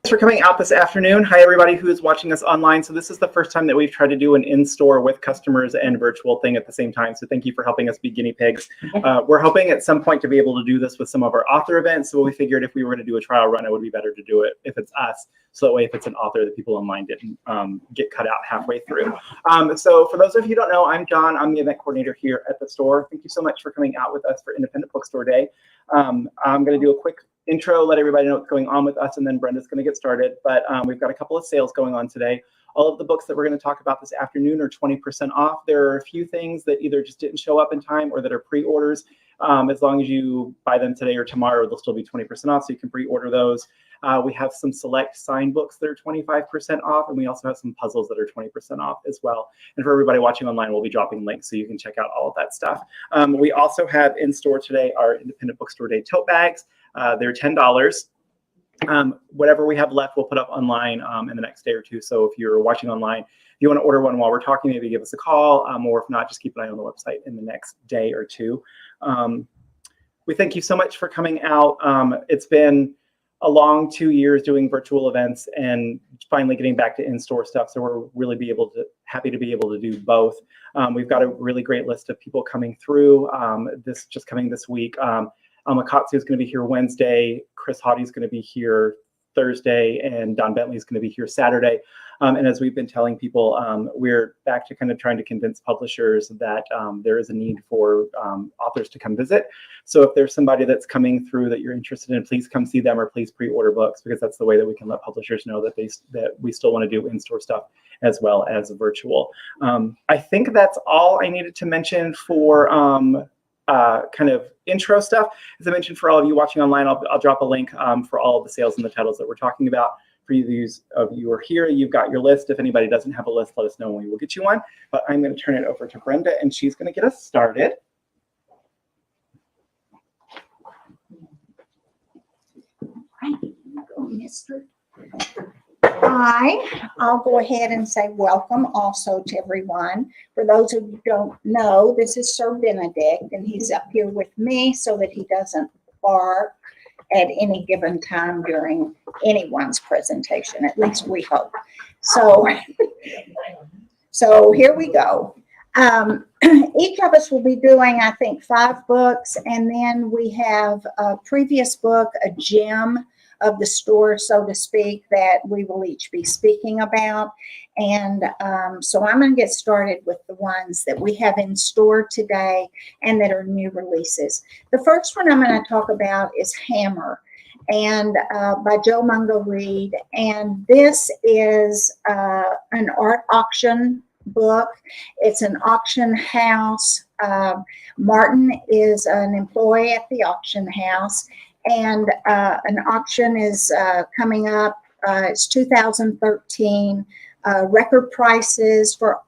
For coming out this afternoon. Hi everybody who is watching us online. So this is the first time that we've tried to do an in-store with customers and virtual thing at the same time. So thank you for helping us be guinea pigs. We're hoping at some point to be able to do this with some of our author events. So we figured if we were going to do a trial run, it would be better to do it if it's us. So that way, if it's an author, the people online didn't get cut out halfway through. So for those of you who don't know, I'm John. I'm the event coordinator here at the store. Thank you so much for coming out with us for Independent Bookstore Day. I'm going to do a quick intro, let everybody know what's going on with us, and then Brenda's going to get started. But we've got a couple of sales going on today. All of the books that we're going to talk about this afternoon are 20% off. There are a few things that either just didn't show up in time or that are pre-orders. As long as you buy them today or tomorrow, they'll still be 20% off, so you can pre-order those. We have some select signed books that are 25% off, and we also have some puzzles that are 20% off as well. And for everybody watching online, we'll be dropping links so you can check out all of that stuff. We also have in store today our Independent Bookstore Day tote bags. They're $10. Whatever we have left, we'll put up online in the next day or two. So if you're watching online, if you want to order one while we're talking, maybe give us a call, or if not, just keep an eye on the website in the next day or two. We thank you so much for coming out. It's been a long 2 years doing virtual events and finally getting back to in-store stuff. So we're really happy to be able to do both. We've got a really great list of people coming through. Coming this week. Makatsu is going to be here Wednesday. Chris Haughty is going to be here Thursday, and Don Bentley is going to be here Saturday. And as we've been telling people, we're back to kind of trying to convince publishers that there is a need for authors to come visit. So if there's somebody that's coming through that you're interested in, please come see them or please pre-order books, because that's the way that we can let publishers know that that we still want to do in-store stuff as well as virtual. I think that's all I needed to mention for kind of intro stuff. As I mentioned, for all of you watching online, I'll drop a link for all of the sales and the titles that we're talking about. For those of you who are here, you've got your list. If anybody doesn't have a list, let us know and we will get you one. But I'm going to turn it over to Brenda, and she's going to get us started. Hi, I'll go ahead and say welcome also to everyone. For those who don't know, this is Sir Benedict, and he's up here with me so that he doesn't bark at any given time during anyone's presentation, at least we hope. So here we go. Each of us will be doing, I think, 5 books, and then we have a previous book, a gem of the store, so to speak, that we will each be speaking about. And so I'm going to get started with the ones that we have in store today and that are new releases. The first one I'm going to talk about is Hammer, and by Joe Mungo Reed. And this is an art auction book. It's an auction house. Martin is an employee at the auction house. And an auction is coming up. It's 2013. Record prices for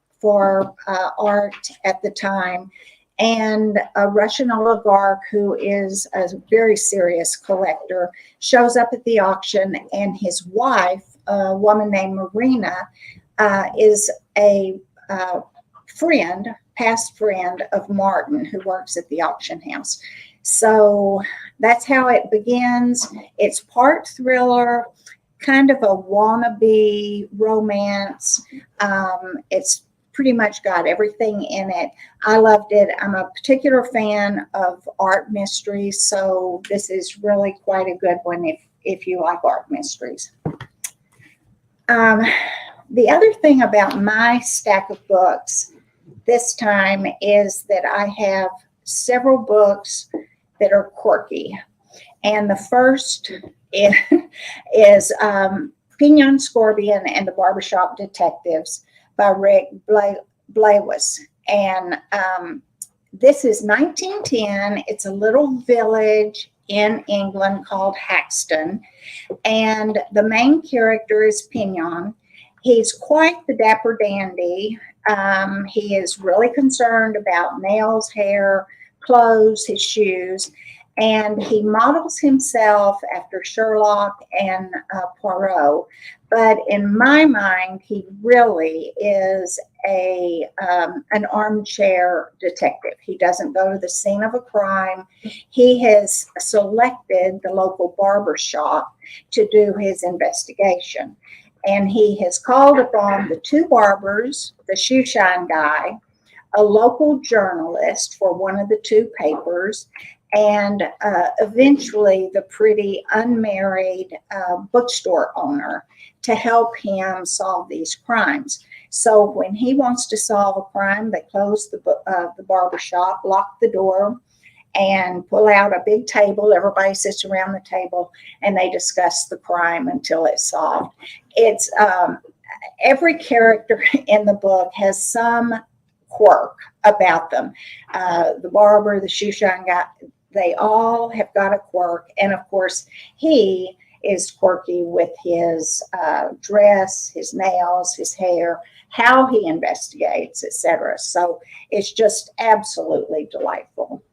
art at the time. And a Russian oligarch who is a very serious collector shows up at the auction, and his wife, a woman named Marina, is a past friend of Martin, who works at the auction house. So that's how it begins. It's part thriller, kind of a wannabe romance. It's pretty much got everything in it. I loved it. I'm a particular fan of art mysteries, so this is really quite a good one if you like art mysteries. The other thing about my stack of books this time is that I have several books that are quirky. And the first is Pinyon, Scorpion, and the Barbershop Detectives by Rick Blawas. And this is 1910. It's a little village in England called Haxton. And the main character is Pinyon. He's quite the dapper dandy. He is really concerned about nails, hair, clothes, his shoes. And he models himself after Sherlock and Poirot. But in my mind, he really is an armchair detective. He doesn't go to the scene of a crime. He has selected the local barbershop to do his investigation. And he has called upon the two barbers, the shoe shine guy, a local journalist for one of the two papers, and eventually the pretty unmarried bookstore owner to help him solve these crimes. So when he wants to solve a crime, they close the barbershop, lock the door, and pull out a big table. Everybody sits around the table and they discuss the crime until it's solved. It's every character in the book has some quirk about them. The barber, the shoe shine guy, they all have got a quirk. And of course, he is quirky with his dress, his nails, his hair, how he investigates, etc. So it's just absolutely delightful.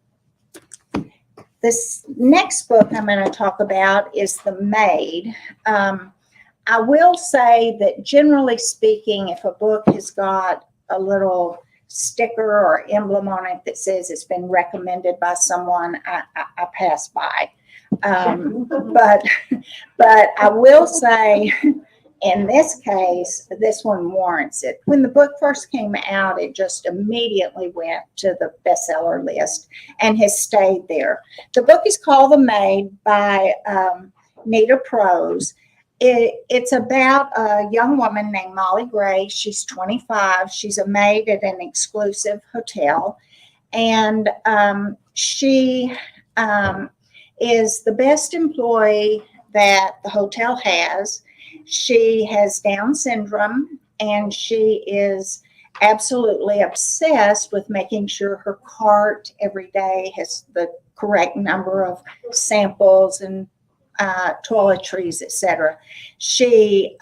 This next book I'm going to talk about is The Maid. I will say that generally speaking, if a book has got a little sticker or emblem on it that says it's been recommended by someone, I pass by. But I will say, in this case, this one warrants it. When the book first came out, it just immediately went to the bestseller list and has stayed there. The book is called The Maid by Nita Prose. It's about a young woman named Molly Gray. She's 25. She's a maid at an exclusive hotel. And she is the best employee that the hotel has. She has Down syndrome, and she is absolutely obsessed with making sure her cart every day has the correct number of samples and toiletries, etc. She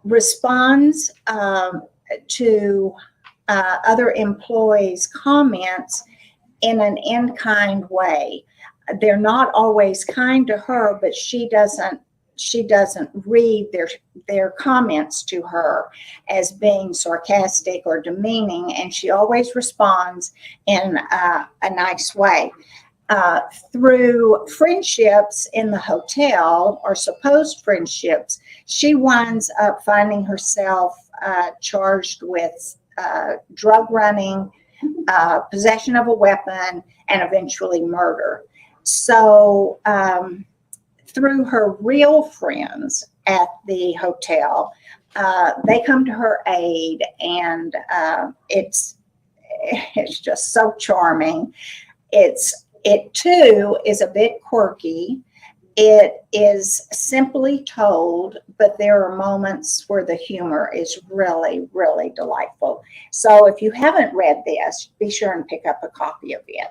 responds to other employees' comments in an in-kind way. They're not always kind to her, but she doesn't read their comments to her as being sarcastic or demeaning, and she always responds in a nice way. Through friendships in the hotel, or supposed friendships, she winds up finding herself charged with drug running, possession of a weapon, and eventually murder. So through her real friends at the hotel, they come to her aid, and it's just so charming. It too is a bit quirky. It is simply told, but there are moments where the humor is really, really delightful. So if you haven't read this, be sure and pick up a copy of it.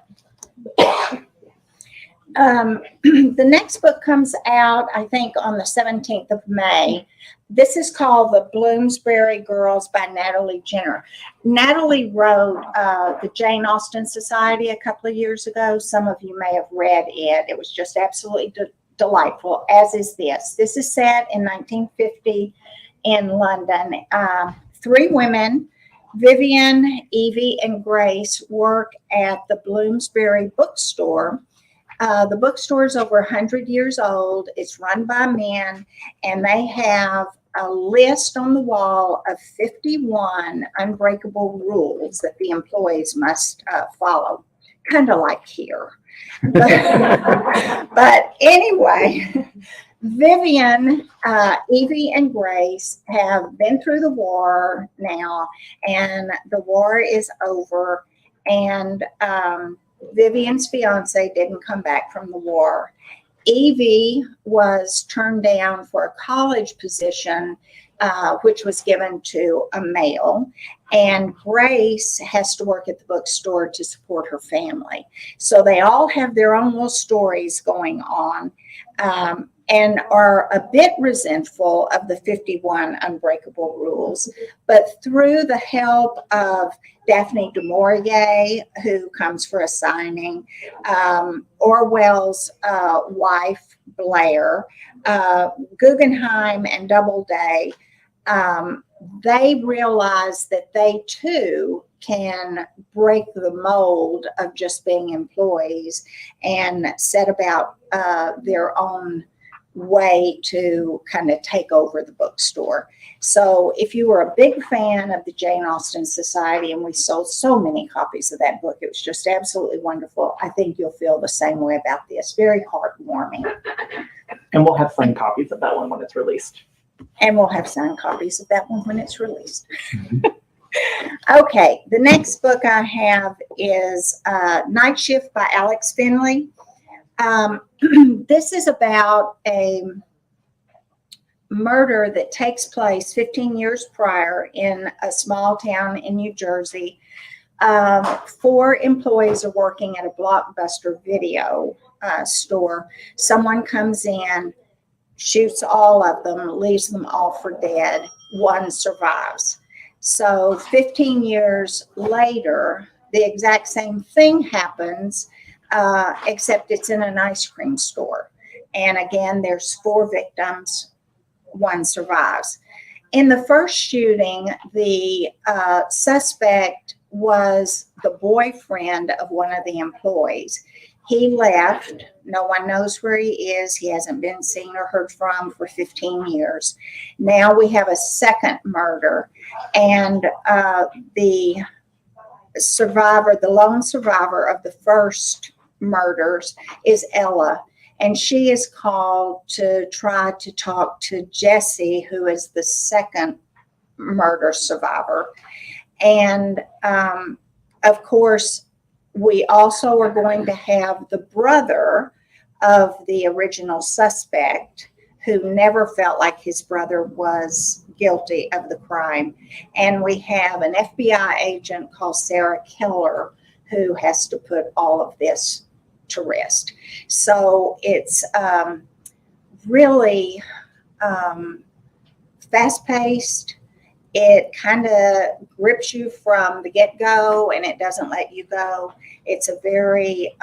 The next book comes out, I think, on the 17th of May. This is called The Bloomsbury Girls by Natalie Jenner. Natalie wrote the Jane Austen Society a couple of years ago. Some of you may have read it. It was just absolutely delightful, as is this. This is set in 1950 in London. Three women, Vivian, Evie, and Grace, work at the Bloomsbury bookstore. The bookstore is over 100 years old. It's run by men, and they have a list on the wall of 51 unbreakable rules that the employees must follow, kind of like here. But anyway, Vivian, Evie, and Grace have been through the war now, and the war is over, and Vivian's fiance didn't come back from the war. Evie was turned down for a college position, which was given to a male, and Grace has to work at the bookstore to support her family. So they all have their own little stories going on. and are a bit resentful of the 51 unbreakable rules. But through the help of Daphne du Maurier, who comes for a signing, Orwell's wife, Blair, Guggenheim, and Doubleday, they realize that they too can break the mold of just being employees and set about their own way to kind of take over the bookstore. So if you were a big fan of the Jane Austen Society, and we sold so many copies of that book, it was just absolutely wonderful. I think you'll feel the same way about this. Very heartwarming. And we'll have signed copies of that one when it's released. And we'll have signed copies of that one when it's released. Okay, the next book I have is Night Shift by Alex Finley. This is about a murder that takes place 15 years prior in a small town in New Jersey. 4 employees are working at a Blockbuster video store. Someone comes in, shoots all of them, leaves them all for dead. One survives. So 15 years later, the exact same thing happens, except it's in an ice cream store. And again, there's 4 victims, one survives. In the first shooting, the suspect was the boyfriend of one of the employees. He left. No one knows where he is. He hasn't been seen or heard from for 15 years. Now we have a second murder, and the survivor, the lone survivor of the first murders, is Ella. And she is called to try to talk to Jesse, who is the second murder survivor. And of course, we also are going to have the brother of the original suspect, who never felt like his brother was guilty of the crime. And we have an FBI agent called Sarah Keller, who has to put all of this to rest. So it's really fast-paced. It kind of grips you from the get-go, and it doesn't let you go. It's a very,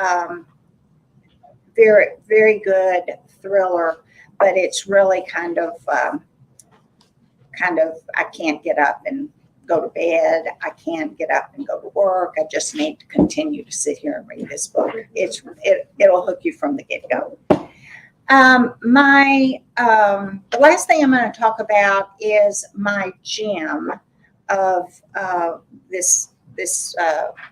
very good thriller, but it's really kind of, I can't get up and go to bed. I can't get up and go to work. I just need to continue to sit here and read this book. It'll hook you from the get-go. The last thing I'm going to talk about is my gem of this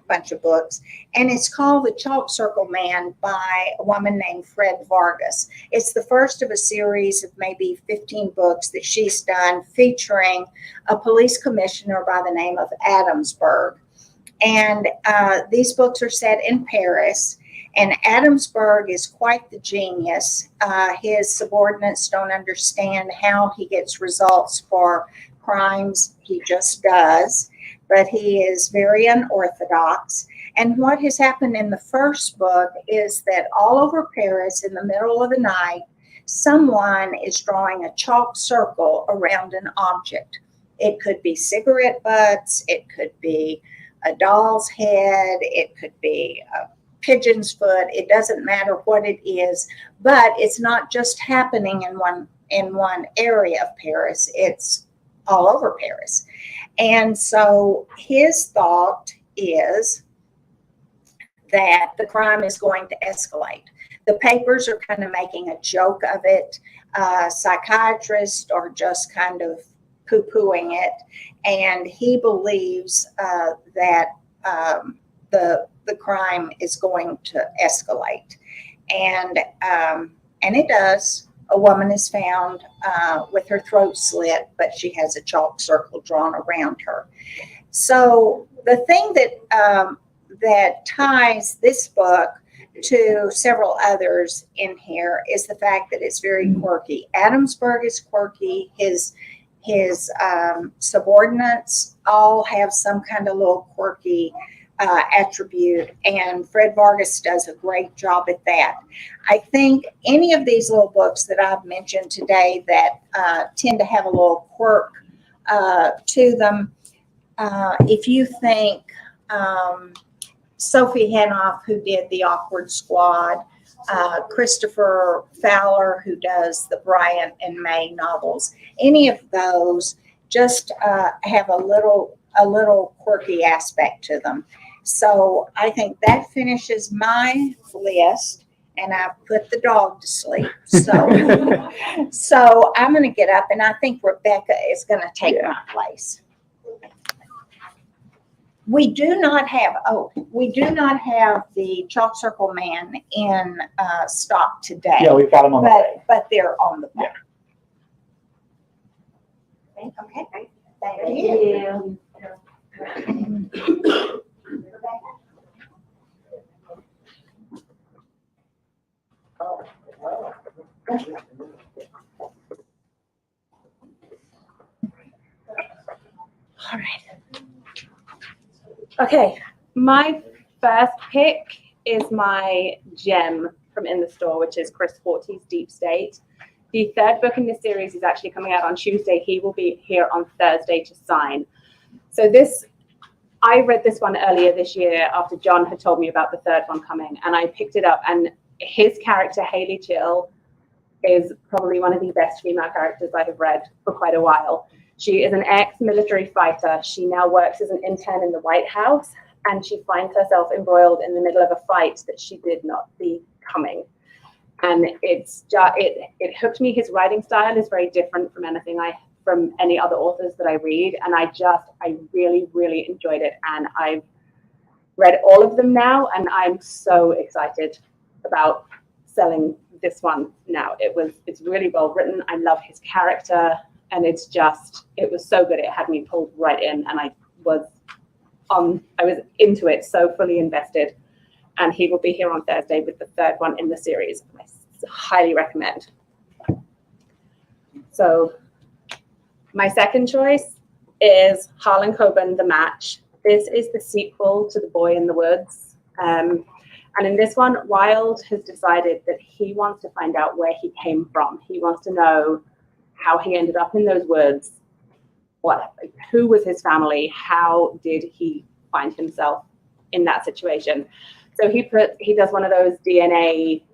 bunch of books, and it's called The Chalk Circle Man by a woman named Fred Vargas. It's the first of a series of maybe 15 books that she's done featuring a police commissioner by the name of Adamsberg. And these books are set in Paris. And Adamsberg is quite the genius. His subordinates don't understand how he gets results for crimes. He just does. But he is very unorthodox. And what has happened in the first book is that all over Paris in the middle of the night, someone is drawing a chalk circle around an object. It could be cigarette butts. It could be a doll's head. It could be a pigeon's foot. It doesn't matter what it is, but it's not just happening in one area of Paris. It's all over Paris. And so his thought is that the crime is going to escalate. The papers are kind of making a joke of it. Psychiatrists are just kind of poo-pooing it. And he believes that the crime is going to escalate. And it does. A woman is found with her throat slit, but she has a chalk circle drawn around her. So the thing that ties this book to several others in here is the fact that it's very quirky. Adamsberg is quirky. His subordinates all have some kind of little quirky attribute, and Fred Vargas does a great job at that. I think any of these little books that I've mentioned today that tend to have a little quirk to them, if you think Sophie Hanoff, who did The Awkward Squad, Christopher Fowler, who does the Bryant and Maid novels, any of those just have a little quirky aspect to them. So I think that finishes my list, and I've put the dog to sleep. So, so I'm going to get up, and I think Rebecca is going to take my place. We do not have the Chalk Circle Man in stock today. Yeah, we've got them on the way. But they're on the way. Yeah. Okay. Thank you. All right. Okay, my first pick is my gem from In the Store, which is Chris Fortey's Deep State. The third book in this series is actually coming out on Tuesday. He will be here on Thursday to sign. So I read this one earlier this year after John had told me about the third one coming, and I picked it up, and his character, Haley Jill, is probably one of the best female characters I have read for quite a while. She is an ex-military fighter. She now works as an intern in the White House, and she finds herself embroiled in the middle of a fight that she did not see coming. And it's just, it hooked me. His writing style is very different from any other authors that I read, and I really, really enjoyed it. And I've read all of them now, and I'm so excited about selling this one now. It's really well written. I love his character. And it was so good. It had me pulled right in, and I was into it, so fully invested. And he will be here on Thursday with the third one in the series. I highly recommend. So my second choice is Harlan Coben, The Match. This is the sequel to The Boy in the Woods. And in this one, Wilde has decided that he wants to find out where he came from. He wants to know how he ended up in those woods, who was his family, how did he find himself in that situation. So he does one of those DNA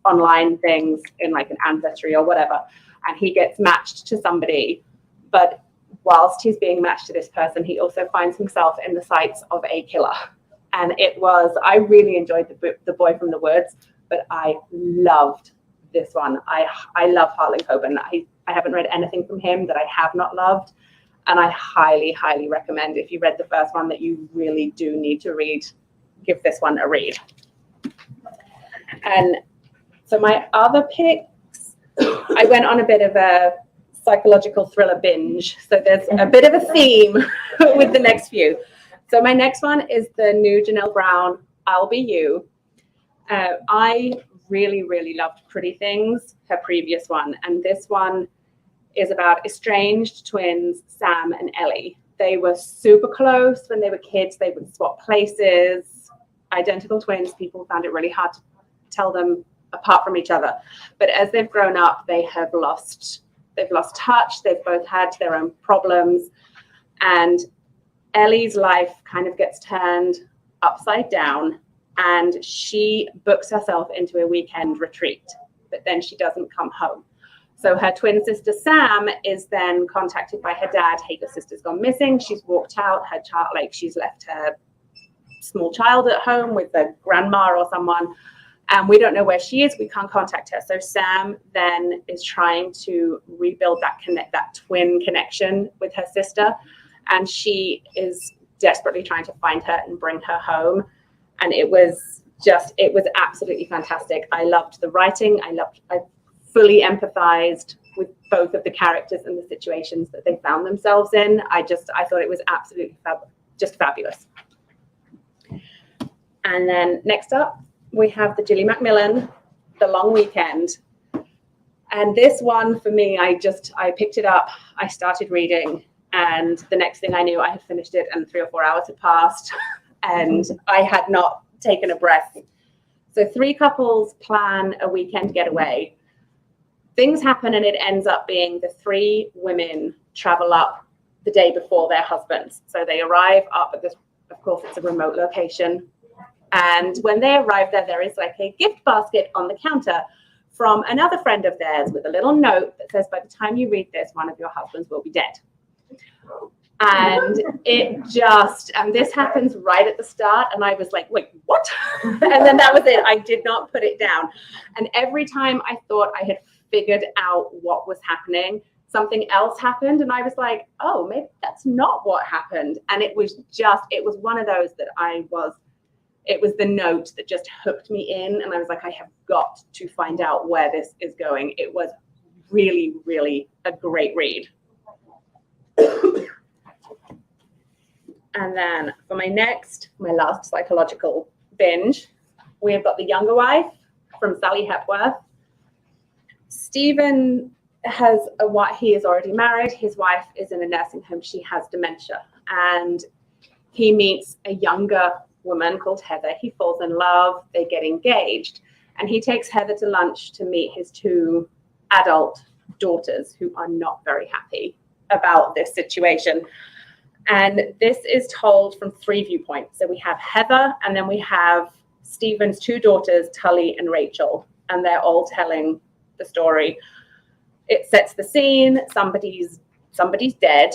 online things in like an Ancestry or whatever, and he gets matched to somebody. But whilst he's being matched to this person, he also finds himself in the sights of a killer. And I really enjoyed the Boy from the Woods, but I loved this one. I love Harlan Coben. I haven't read anything from him that I have not loved, and I highly, highly recommend, if you read the first one, that you really do need to give this one a read. And so my other picks, I went on a bit of a psychological thriller binge, so there's a bit of a theme with the next few. So my next one is the new Janelle Brown, I'll Be You. I really, really loved Pretty Things, her previous one. And this one is about estranged twins, Sam and Ellie. They were super close when they were kids. They would swap places. Identical twins. People found it really hard to tell them apart from each other. But as they've grown up, they've lost touch. They've both had their own problems. And Ellie's life kind of gets turned upside down, and she books herself into a weekend retreat, but then she doesn't come home. So her twin sister Sam is then contacted by her dad. Hey, your sister's gone missing. She's walked out. Her child, she's left her small child at home with the grandma or someone, and we don't know where she is. We can't contact her. So Sam then is trying to rebuild that twin connection with her sister, and she is desperately trying to find her and bring her home. And it was absolutely fantastic. I loved the writing. I fully empathized with both of the characters and the situations that they found themselves in. I thought it was absolutely just fabulous. And then next up, we have the Gilly Macmillan, The Long Weekend. And this one for me, I picked it up, I started reading, And the next thing I knew, I had finished it and 3 or 4 hours had passed and I had not taken a breath. So 3 couples plan a weekend getaway. Things happen and it ends up being the 3 women travel up the day before their husbands. So they arrive up at this, of course, it's a remote location. And when they arrive there, there is like a gift basket on the counter from another friend of theirs with a little note that says, by the time you read this, one of your husbands will be dead. And and this happens right at the start. And I was like, wait, what? And then that was it. I did not put it down. And every time I thought I had figured out what was happening, something else happened. And I was like, oh, maybe that's not what happened. And it was one of those that it was the note that just hooked me in. And I was like, I have got to find out where this is going. It was really, really a great read. And then for my last psychological binge, we have got The Younger Wife from Sally Hepworth. Stephen he is already married. His wife is in a nursing home. She has dementia. And he meets a younger woman called Heather. He falls in love. They get engaged. And he takes Heather to lunch to meet his 2 adult daughters who are not very happy about this situation. And this is told from 3 viewpoints. So we have Heather, and then we have Stephen's 2 daughters, Tully and Rachel, and they're all telling the story. It sets the scene. Somebody's dead,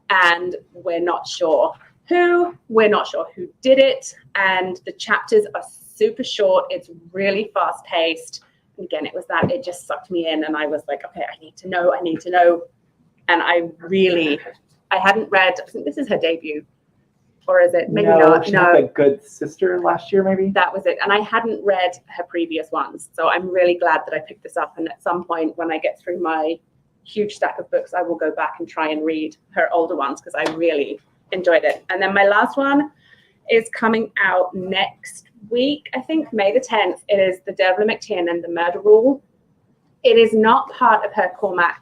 and we're not sure who. We're not sure who did it. And the chapters are super short. It's really fast paced. And again, it just sucked me in, and I was like, okay, I need to know. And I hadn't read, I think this is her debut, or is it? Maybe not. She had The Good Sister last year, maybe? That was it. And I hadn't read her previous ones. So I'm really glad that I picked this up. And at some point when I get through my huge stack of books, I will go back and try and read her older ones because I really enjoyed it. And then my last one is coming out next week, I think, May the 10th. It is The Devil McTin and the Murder Rule. It is not part of her Cormac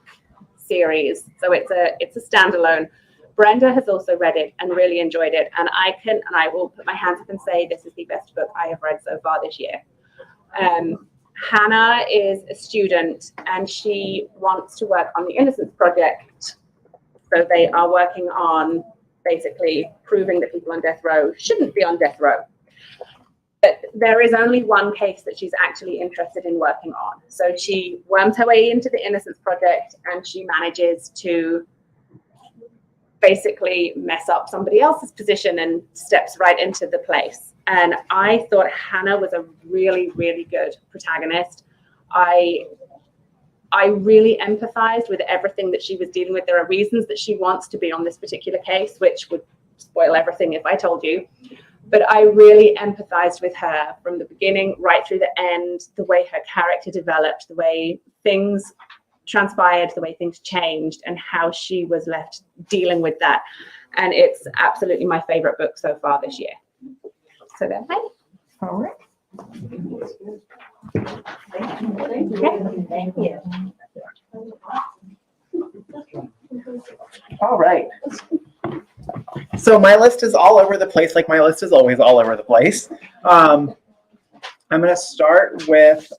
series, so it's a standalone. Brenda has also read it and really enjoyed it, and I will put my hands up and say this is the best book I have read so far this year. Hannah is a student and she wants to work on the Innocence Project. So they are working on basically proving that people on death row shouldn't be on death row. But there is only one case that she's actually interested in working on. So she worms her way into the Innocence Project and she manages to basically mess up somebody else's position and steps right into the place. And I thought Hannah was a really, really good protagonist. I really empathized with everything that she was dealing with. There are reasons that she wants to be on this particular case, which would spoil everything if I told you. But I really empathized with her from the beginning right through the end, the way her character developed, the way things transpired, the way things changed, and how she was left dealing with that. And it's absolutely my favorite book so far this year. So there. All right. Thank you. All right. So my list is all over the place, like my list is always all over the place. I'm going to start with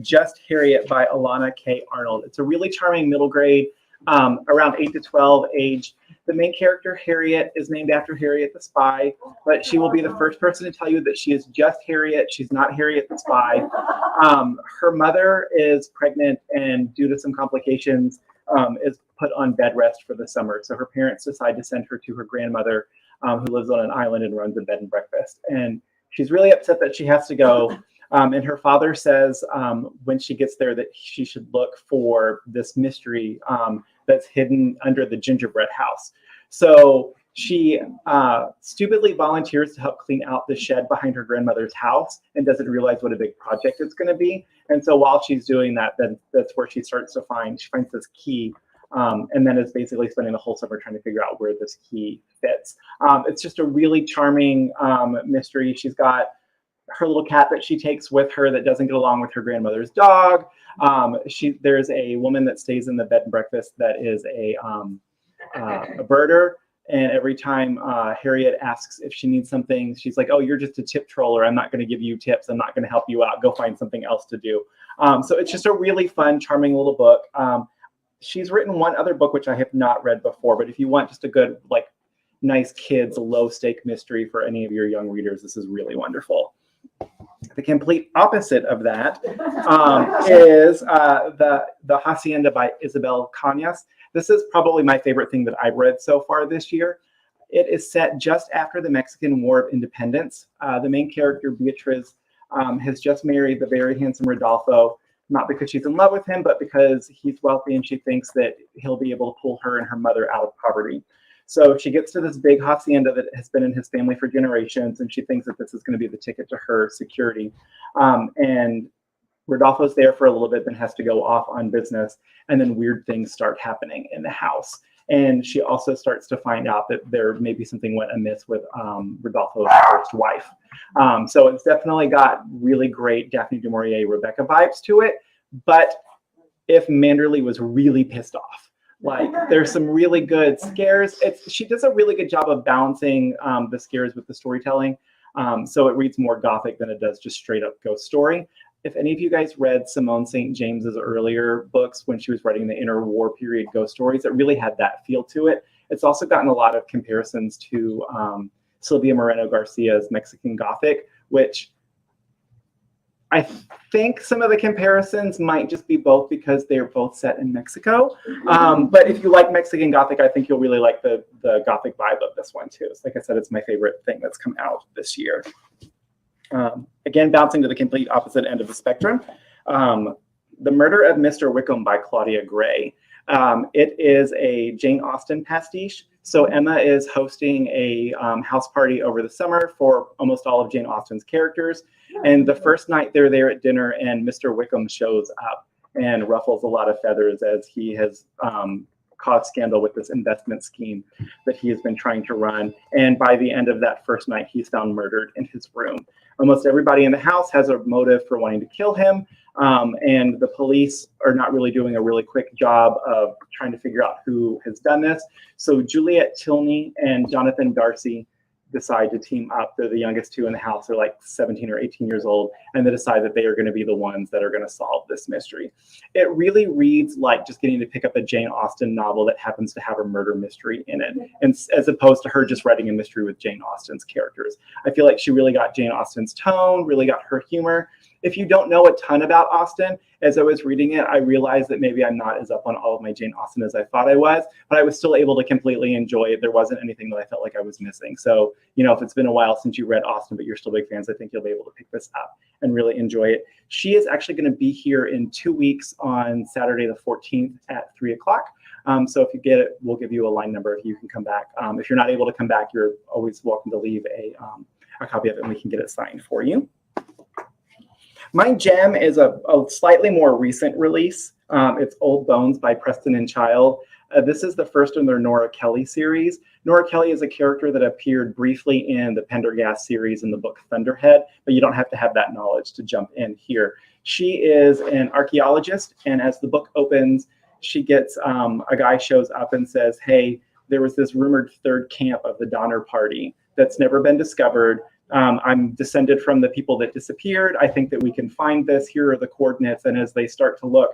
Just Harriet by Alana K. Arnold. It's a really charming middle grade, around 8 to 12 age. The main character, Harriet, is named after Harriet the Spy, but she will be the first person to tell you that she is just Harriet. She's not Harriet the Spy. Her mother is pregnant and due to some complications is put on bed rest for the summer. So her parents decide to send her to her grandmother who lives on an island and runs a bed and breakfast. And she's really upset that she has to go. And her father says when she gets there that she should look for this mystery that's hidden under the gingerbread house. So she stupidly volunteers to help clean out the shed behind her grandmother's house and doesn't realize what a big project it's going to be. And so while she's doing that, then that's where she finds this key and then is basically spending the whole summer trying to figure out where this key fits. It's just a really charming mystery. She's got her little cat that she takes with her that doesn't get along with her grandmother's dog. There's a woman that stays in the bed and breakfast that is a birder. And every time Harriet asks if she needs something, she's like, oh, you're just a tip troller. I'm not going to give you tips. I'm not going to help you out. Go find something else to do. So it's just a really fun, charming little book. She's written one other book, which I have not read before. But if you want just a good, like, nice kids, low-stake mystery for any of your young readers, this is really wonderful. The complete opposite of that is the Hacienda by Isabel Cañas. This is probably my favorite thing that I've read so far this year. It is set just after the Mexican War of Independence. The main character, Beatriz, has just married the very handsome Rodolfo, not because she's in love with him, but because he's wealthy and she thinks that he'll be able to pull her and her mother out of poverty. So she gets to this big hacienda that has been in his family for generations, and she thinks that this is going to be the ticket to her security. And Rodolfo's there for a little bit, then has to go off on business, and then weird things start happening in the house. And she also starts to find out that there maybe something went amiss with Rodolfo's first wife. So it's definitely got really great Daphne du Maurier, Rebecca vibes to it. But if Manderley was really pissed off, like, there's some really good scares. She does a really good job of balancing the scares with the storytelling. So it reads more gothic than it does just straight up ghost story. If any of you guys read Simone St. James's earlier books when she was writing the interwar period ghost stories, it really had that feel to it. It's also gotten a lot of comparisons to Silvia Moreno Garcia's Mexican Gothic, which I think some of the comparisons might just be both because they're both set in Mexico. But if you like Mexican Gothic, I think you'll really like the Gothic vibe of this one too. So like I said, it's my favorite thing that's come out this year. Again, bouncing to the complete opposite end of the spectrum. The Murder of Mr. Wickham by Claudia Gray. It is a Jane Austen pastiche. So Emma is hosting a house party over the summer for almost all of Jane Austen's characters. And the first night they're there at dinner and Mr. Wickham shows up and ruffles a lot of feathers as he has caused scandal with this investment scheme that he has been trying to run. And by the end of that first night, he's found murdered in his room. Almost everybody in the house has a motive for wanting to kill him. And the police are not really doing a really quick job of trying to figure out who has done this. So Juliet Tilney and Jonathan Darcy decide to team up. They're the youngest two in the house. They're like 17 or 18 years old. And they decide that they are going to be the ones that are going to solve this mystery. It really reads like just getting to pick up a Jane Austen novel that happens to have a murder mystery in it. And as opposed to her just writing a mystery with Jane Austen's characters. I feel like she really got Jane Austen's tone, really got her humor. If you don't know a ton about Austen, as I was reading it, I realized that maybe I'm not as up on all of my Jane Austen as I thought I was, but I was still able to completely enjoy it. There wasn't anything that I felt like I was missing. So, you know, if it's been a while since you read Austen, but you're still big fans, I think you'll be able to pick this up and really enjoy it. She is actually going to be here in 2 weeks on Saturday the 14th at 3 o'clock. So if you get it, we'll give you a line number if you can come back. If you're not able to come back, you're always welcome to leave a copy of it and we can get it signed for you. My gem is a slightly more recent release. It's Old Bones by Preston and Child. This is the first in their Nora Kelly series. Nora Kelly is a character that appeared briefly in the Pendergast series in the book Thunderhead, but you don't have to have that knowledge to jump in here. She is an archaeologist, and as the book opens, she gets a guy shows up and says, hey, there was this rumored third camp of the Donner Party that's never been discovered. I'm descended from the people that disappeared. I think that we can find this. Here are the coordinates. And as they start to look,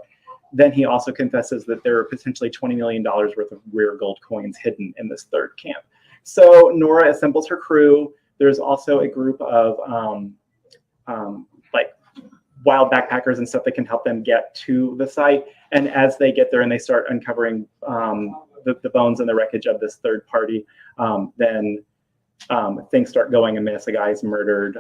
then he also confesses that there are potentially $20 million worth of rare gold coins hidden in this third camp. So Nora assembles her crew. There's also a group of like wild backpackers and stuff that can help them get to the site. And as they get there and they start uncovering the bones and the wreckage of this third party, then things start going amiss. A guy's murdered.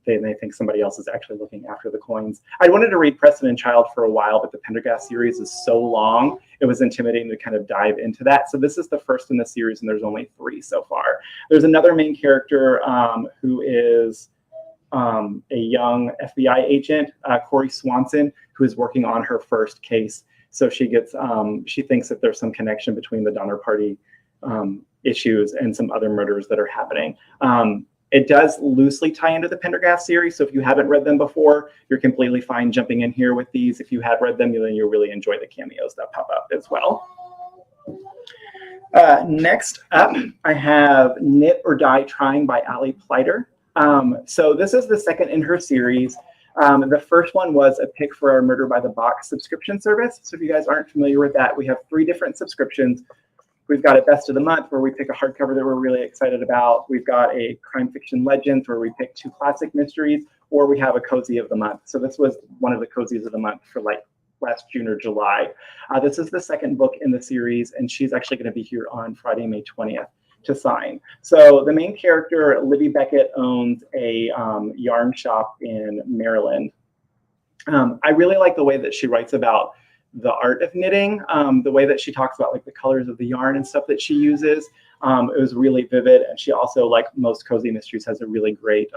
They think somebody else is actually looking after the coins. I wanted to read Preston and Child for a while, but the Pendergast series is so long, it was intimidating to kind of dive into that. So this is the first in the series, and there's only 3 so far. There's another main character who is a young FBI agent, Corey Swanson, who is working on her first case. So she gets, she thinks that there's some connection between the Donner Party issues and some other murders that are happening. It does loosely tie into the Pendergast series, so if you haven't read them before, you're completely fine jumping in here with these. If you had read them, then you'll really enjoy the cameos that pop up as well. Next up, I have Knit or Die Trying by Allie Pleiter. So this is the second in her series. The first one was a pick for our Murder by the Box subscription service. So if you guys aren't familiar with that, we have 3 different subscriptions. We've got a Best of the Month where we pick a hardcover that we're really excited about. We've got a Crime Fiction Legends where we pick 2 classic mysteries, or we have a Cozy of the Month. So this was one of the Cozies of the Month for like last June or July. This is the second book in the series, and she's actually going to be here on Friday, May 20th to sign. So the main character, Libby Beckett, owns a yarn shop in Maryland. I really like the way that she writes about the art of knitting, the way that she talks about like the colors of the yarn and stuff that she uses. It was really vivid, and she also, like most cozy mysteries, has a really great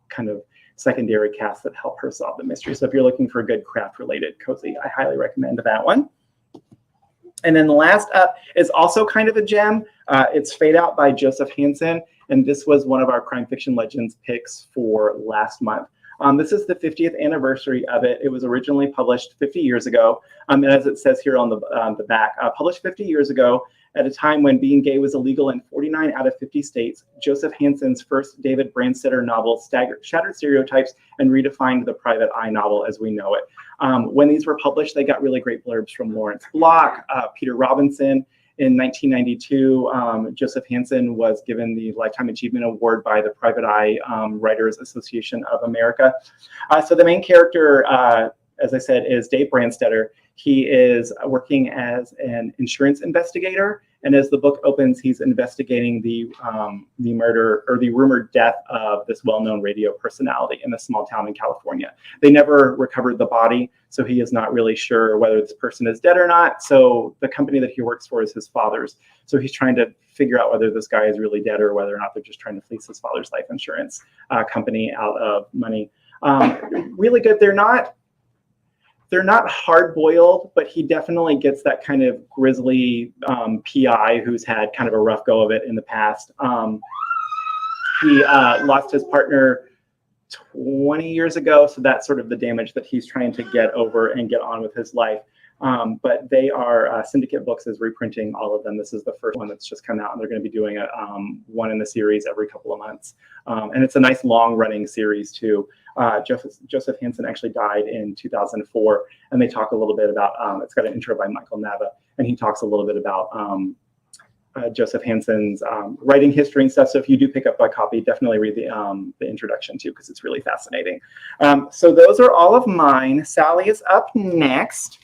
kind of secondary cast that help her solve the mystery. So if you're looking for a good craft related cozy, I highly recommend that one. And then the last up is also kind of a gem. It's Fade Out by Joseph Hansen, and this was one of our Crime Fiction Legends picks for last month. This is the 50th anniversary of it. It was originally published 50 years ago, and as it says here on the back, published 50 years ago at a time when being gay was illegal in 49 out of 50 states. Joseph Hansen's first David Brandstetter novel shattered stereotypes and redefined the private eye novel as we know it. When these were published, they got really great blurbs from Lawrence Block, Peter Robinson. In 1992, Joseph Hansen was given the Lifetime Achievement Award by the Private Eye Writers Association of America. So the main character, as I said, is Dave Brandstetter. He is working as an insurance investigator, and as the book opens, he's investigating the murder or the rumored death of this well-known radio personality in a small town in California. They never recovered the body, so he is not really sure whether this person is dead or not. So the company that he works for is his father's. So he's trying to figure out whether this guy is really dead or whether or not they're just trying to fleece his father's life insurance company out of money. Really good. They're not hard-boiled, but he definitely gets that kind of grisly PI who's had kind of a rough go of it in the past. He lost his partner 20 years ago, so that's sort of the damage that he's trying to get over and get on with his life. But they are, Syndicate Books is reprinting all of them. This is the first one that's just come out, and they're going to be doing one in the series every couple of months. And it's a nice long-running series, too. Joseph Hansen actually died in 2004, and they talk a little bit about, it's got an intro by Michael Nava, and he talks a little bit about Joseph Hansen's writing history and stuff. So if you do pick up a copy, definitely read the introduction too, because it's really fascinating. So those are all of mine. Sally is up next.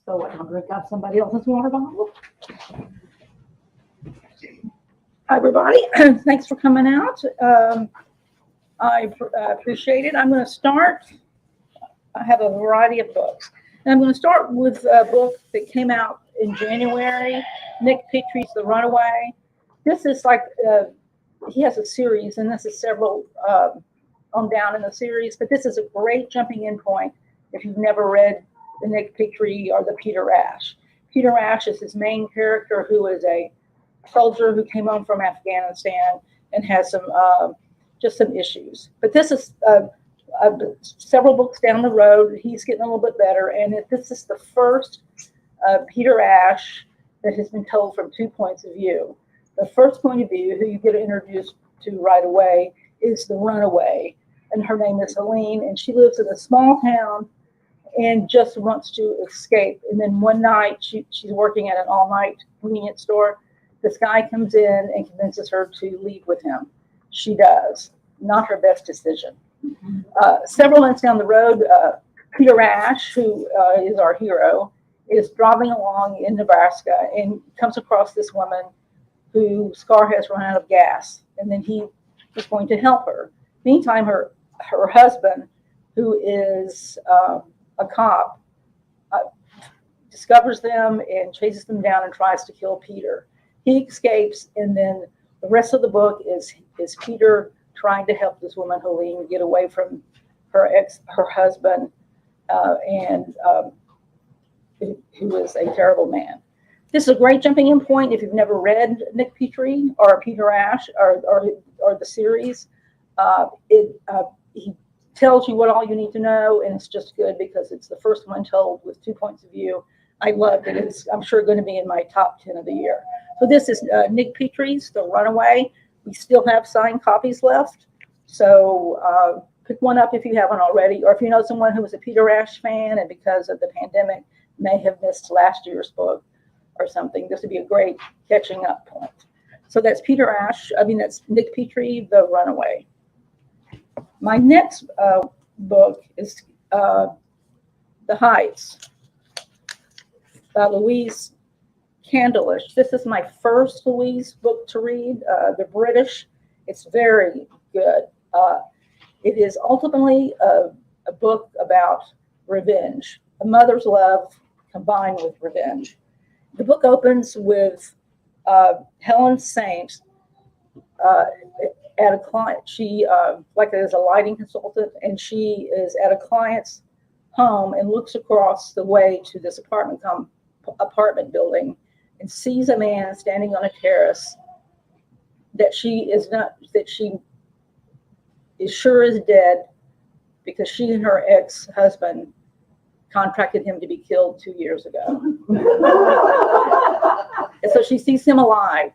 So what, I'll drink out somebody else's water bottle? Hi, everybody. Thanks for coming out. I appreciate it. I'm going to start. I have a variety of books. And I'm going to start with a book that came out in January, Nick Petree's The Runaway. This is like, he has a series, and this is several on down in the series, but this is a great jumping in point if you've never read the Nick Petree or the Peter Rash. Peter Rash is his main character, who is a soldier who came home from Afghanistan and has some just some issues. But this is several books down the road. He's getting a little bit better, and this is the first Peter Rash that has been told from 2 points of view. The first point of view, who you get introduced to right away, is the runaway, and her name is Helene, and she lives in a small town and just wants to escape. And then one night, she's working at an all-night convenience store. This guy comes in and convinces her to leave with him. She does. Not her best decision. Several months down the road, Peter Rash, who is our hero, is driving along in Nebraska and comes across this woman whose car has run out of gas, and then he is going to help her. Meantime, her husband, who is a cop, discovers them and chases them down and tries to kill Peter. He escapes, and then the rest of the book is Peter trying to help this woman, Helene, get away from her husband, who is a terrible man. This is a great jumping in point if you've never read Nick Petrie or Peter Ash or the series. He tells you what all you need to know, and it's just good because it's the first one told with 2 points of view. I loved it. It's, I'm sure, going to be in my top 10 of the year. So this is Nick Petrie's The Runaway. We still have signed copies left. So pick one up if you haven't already, or if you know someone who was a Peter Ash fan and because of the pandemic may have missed last year's book or something. This would be a great catching up point. So that's that's Nick Petrie, The Runaway. My next book is The Heist by Louise Candlish. This is my first Louise book to read. The British. It's very good. It is ultimately a book about revenge, a mother's love combined with revenge. The book opens with Helen Saint at a client. She is a lighting consultant, and she is at a client's home and looks across the way to this apartment building and sees a man standing on a terrace that she is sure is dead because she and her ex-husband contracted him to be killed 2 years ago. And so she sees him alive.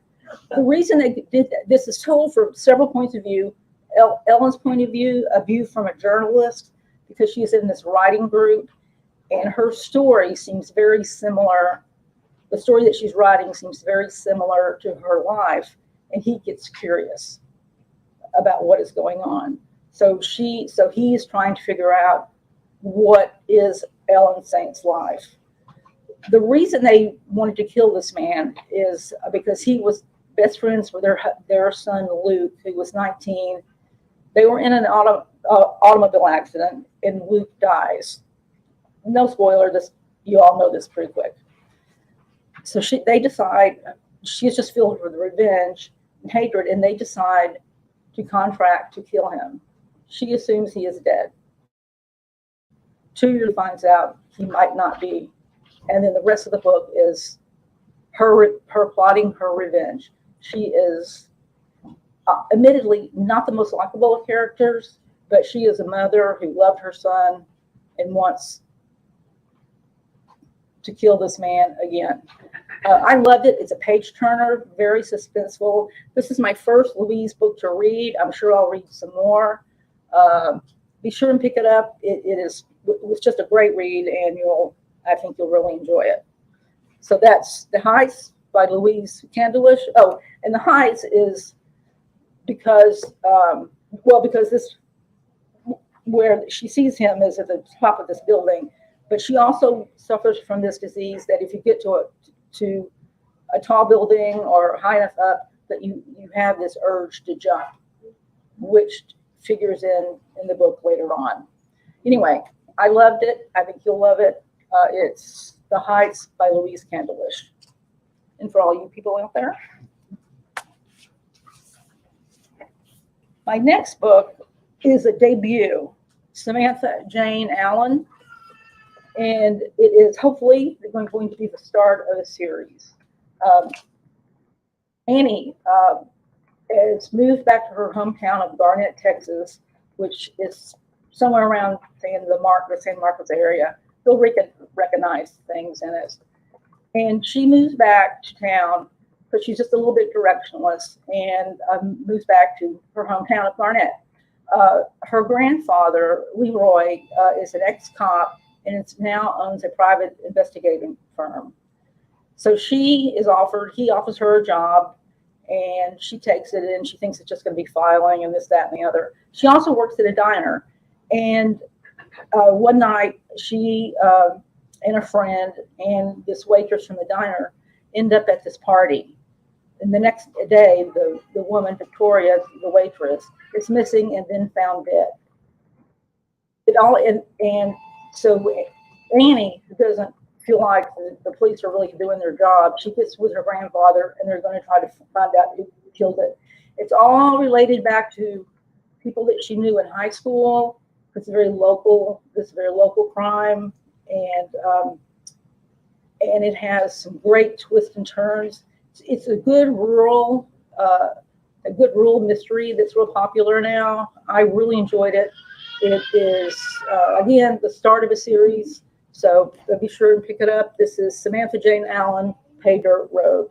The reason they did that, this is told from several points of view. Ellen's point of view, a view from a journalist, because she's in this writing group, and her story seems very similar. The story that she's writing seems very similar to her life, and he gets curious about what is going on. So he is trying to figure out what is Ellen Saint's life. The reason they wanted to kill this man is because he was best friends with their son Luke, who was 19. They were in an automobile accident, and Luke dies. No spoiler. You all know this pretty quick. So they decide she's just filled with revenge and hatred, and they decide to contract to kill him. She assumes he is dead. 2 years finds out he might not be, and then the rest of the book is her plotting her revenge. She is admittedly not the most likable of characters, but she is a mother who loved her son and wants to kill this man again. I loved it. It's a page turner, very suspenseful. This is my first Louise book to read. I'm sure I'll read some more. Be sure and pick it up. It was just a great read, and I think you'll really enjoy it. So that's The Heist by Louise Candlish. Oh, and The Heist is because this, where she sees him is at the top of this building, but she also suffers from this disease that if you get to a tall building or high enough up, that you have this urge to jump, which figures in the book later on. Anyway, I loved it. I think you'll love it. It's The Heist by Louise Candlish. And for all you people out there. My next book is a debut, Samantha Jane Allen, and it is hopefully going to be the start of a series. Annie has moved back to her hometown of Garnett, Texas, which is somewhere around the San Marcos area. You'll recognize things in it. And she moves back to town because she's just a little bit directionless, and moves back to her hometown of Garnett. Her grandfather, Leroy, is an ex-cop and now owns a private investigating firm. So he offers her a job, and she takes it, and she thinks it's just going to be filing and this, that, and the other. She also works at a diner, and one night she and a friend and this waitress from the diner end up at this party. And the next day, the woman, Victoria, the waitress, is missing and then found dead. And so Annie, who doesn't feel like the police are really doing their job, she gets with her grandfather, and they're going to try to find out who killed it. It's all related back to people that she knew in high school. It's very local. This very local crime, and it has some great twists and turns. It's a good rural mystery that's real popular now. I really enjoyed it. It is, again, the start of a series, so be sure and pick it up. This is Samantha Jane Allen, Pay Dirt Road.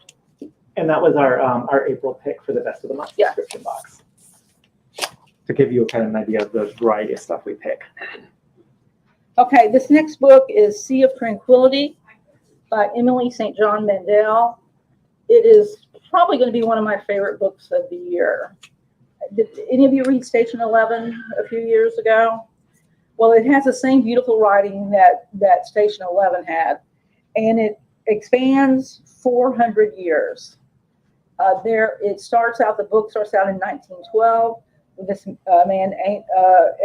And that was our April pick for the best of the month subscription box. To give you kind of an idea of the variety of stuff we pick. Okay, this next book is Sea of Tranquility by Emily St. John Mandel. It is probably going to be one of my favorite books of the year. Did any of you read Station 11 a few years ago? Well, it has the same beautiful writing that Station 11 had, and it expands 400 years. The book starts out in 1912 with this man,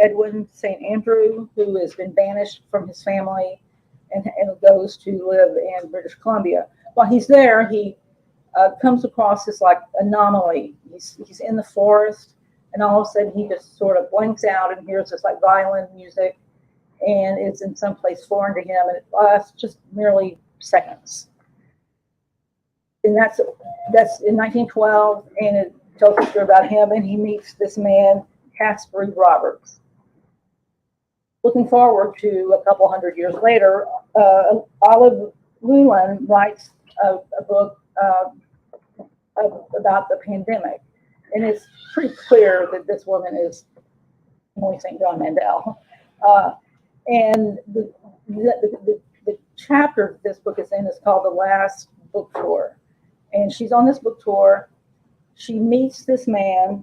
Edwin St. Andrew, who has been banished from his family and goes to live in British Columbia. While he's there, he comes across this like anomaly. He's in the forest, and all of a sudden he just sort of blanks out and hears this like violin music, and it's in some place foreign to him, and it lasts just merely seconds. And that's in 1912, and it tells a story about him, and he meets this man, Casper Roberts. Looking forward to a couple hundred years later, Olive Llewellyn writes a book about the pandemic, and it's pretty clear that this woman is Emily St. John Mandel. And the chapter this book is in is called The Last Book Tour. And she's on this book tour. She meets this man,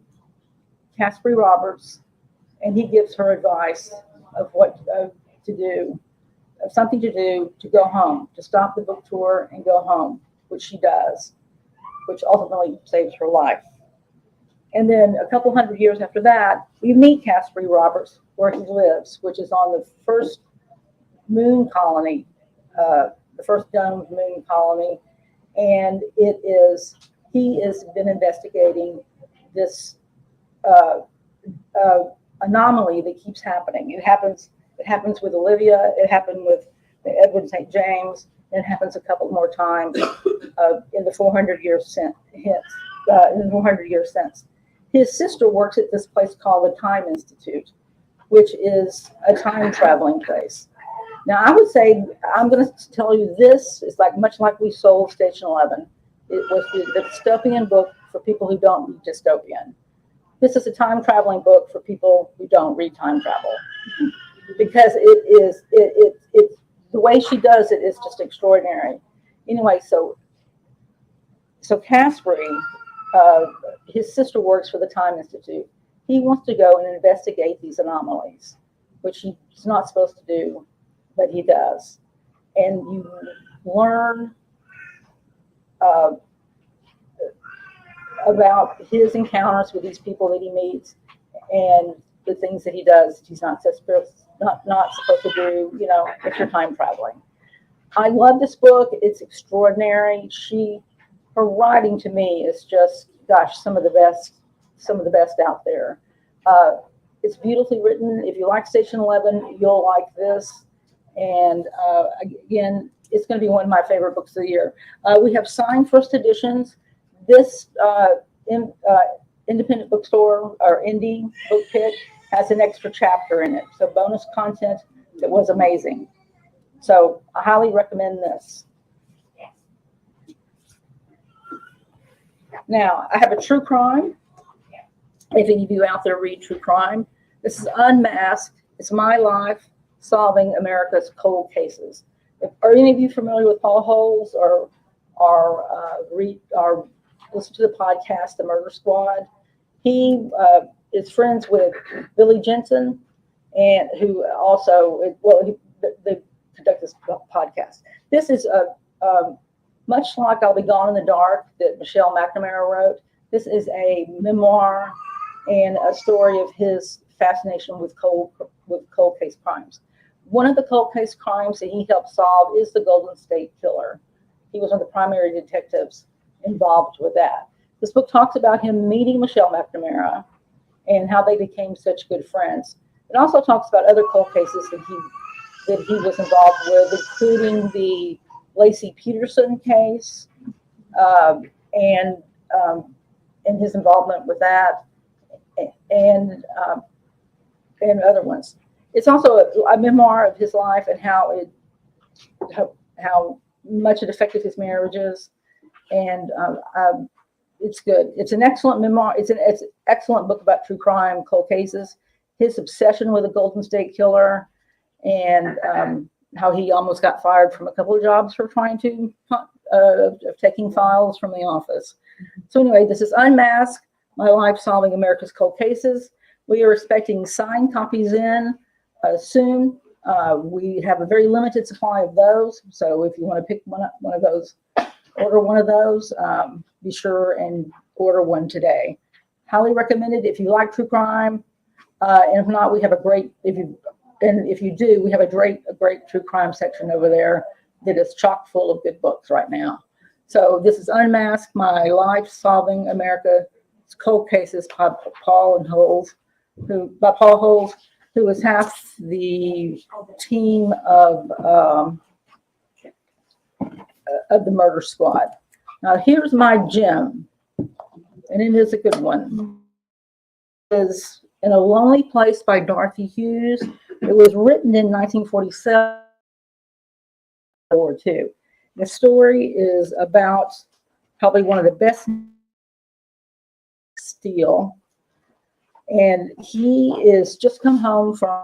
Casper Roberts, and he gives her advice of what to do, of something to do to go home, to stop the book tour and go home, which she does, which ultimately saves her life. And then a couple hundred years after that, we meet Casper Roberts where he lives, which is on the first moon colony, the first domed moon colony. And he has been investigating this anomaly that keeps happening. It happens with Olivia, it happened with Edward St. James, and it happens a couple more times in the 400 years since. His sister works at this place called the Time Institute, which is a time traveling place. Now, I would say, I'm going to tell you, this is much like we sold Station 11. It was the dystopian book for people who don't read dystopian. This is a time traveling book for people who don't read time travel, because it's the way she does it is just extraordinary. Anyway, so Casper, his sister works for the Time Institute. He wants to go and investigate these anomalies, which he's not supposed to do, but he does. And you learn about his encounters with these people that he meets and the things that he does he's not supposed to do, if you're time traveling. I love this book. It's extraordinary. Her writing to me is just, gosh, some of the best out there. It's beautifully written. If you like Station 11, you'll like this. And again, it's going to be one of my favorite books of the year. We have signed first editions. This independent bookstore or indie book pick has an extra chapter in it. So bonus content that was amazing. So I highly recommend this. Now, I have a true crime. If any of you out there read true crime, this is Unmasked. It's my life solving America's cold cases. Are any of you familiar with Paul Holes or listen to the podcast, The Murder Squad? He is friends with Billy Jensen, and who also, they conduct this podcast. This is much like I'll Be Gone in the Dark that Michelle McNamara wrote. This is a memoir and a story of his fascination with cold case crimes. One of the cold case crimes that he helped solve is the Golden State Killer. He was one of the primary detectives involved with that. This book talks about him meeting Michelle McNamara and how they became such good friends. It also talks about other cold cases that he was involved with, including the Lacey Peterson case, and his involvement with that, and other ones. It's also a memoir of his life and how much it affected his marriages, and it's good. It's an excellent memoir. It's an excellent book about true crime, cold cases, his obsession with a Golden State Killer, and how he almost got fired from a couple of jobs for trying to taking files from the office. So anyway, this is Unmasked: My Life Solving America's Cold Cases. We are expecting signed copies in soon. We have a very limited supply of those, so if you want to pick one of those, order one of those. Be sure and order one today. Highly recommended if you like true crime. And if not, we have a great, if you do, we have a great true crime section over there that is chock full of good books right now. So this is Unmasked: My Life Solving America's Cold Cases by Paul Holes, who is half the team of the murder squad. Now here's my gem, and it is a good one. It is In a Lonely Place by Dorothy Hughes. It was written in 1947. War II. The story is about probably one of the best Steele, and he is just come home from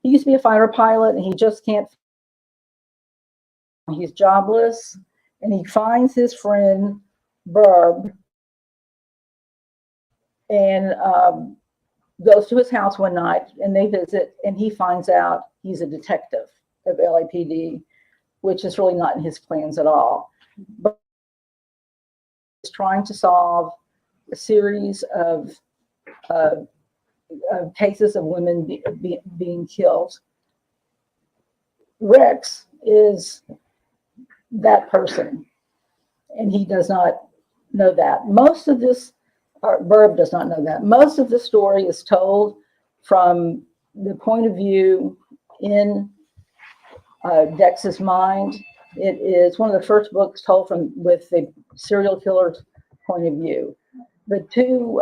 he used to be a fighter pilot, and he just can't. He's jobless, and he finds his friend Burb and goes to his house one night, and they visit, and he finds out he's a detective of LAPD, which is really not in his plans at all. But he's trying to solve a series of cases of women being killed. Rex is that person, and he does not know that. Most of this, Burb does not know that. Most of the story is told from the point of view in Dex's mind. It is one of the first books told with the serial killer's point of view. The two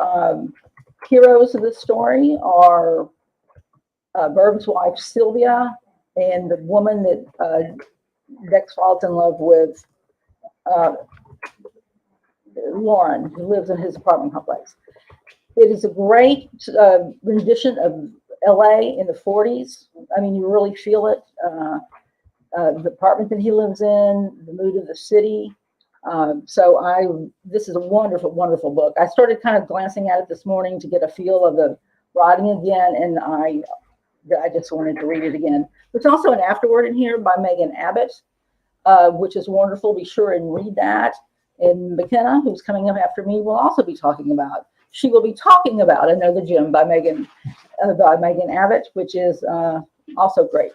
heroes of the story are Burb's wife Sylvia and the woman that Dex falls in love with, Lauren, who lives in his apartment complex. It is a great rendition of LA in the 40s. I mean, you really feel it. The apartment that he lives in, the mood of the city. This is a wonderful, wonderful book. I started kind of glancing at it this morning to get a feel of the writing again, and I just wanted to read it again. There's also an afterword in here by Megan Abbott, which is wonderful. Be sure and read that. And McKenna, who's coming up after me, will also be talking about. She will be talking about Another Gem by Megan Abbott, which is also great.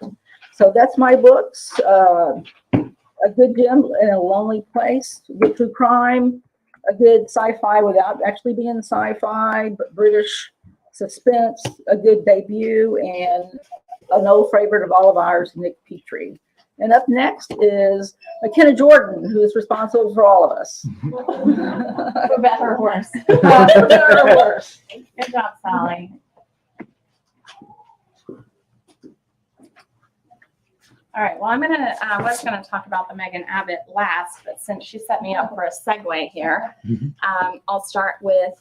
So that's my books. A good gem in a lonely place, good true crime, a good sci-fi without actually being sci-fi, but British suspense, a good debut, and an old favorite of all of ours, Nick Petrie. And up next is McKenna Jordan, who is responsible for all of us. For better or worse. For better or worse. Good job, Sally. All right, well, I was gonna talk about the Megan Abbott last, but since she set me up for a segue here, I'll start with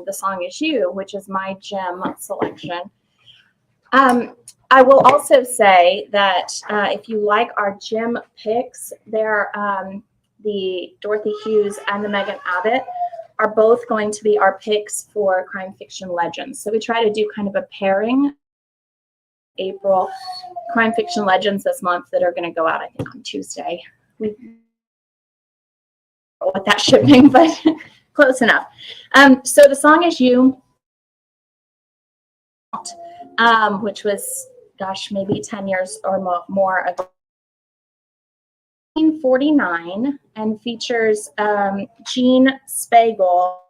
The Song Is You, which is my gem selection. I will also say that if you like our gem picks, they're the Dorothy Hughes and the Megan Abbott are both going to be our picks for crime fiction legends. So we try to do kind of a pairing. April crime fiction legends this month that are going to go out, I think, on Tuesday. We with that shipping, but close enough. So The Song Is You, which was, gosh, maybe 10 years or more ago, 1949, and features Jean Spiegel,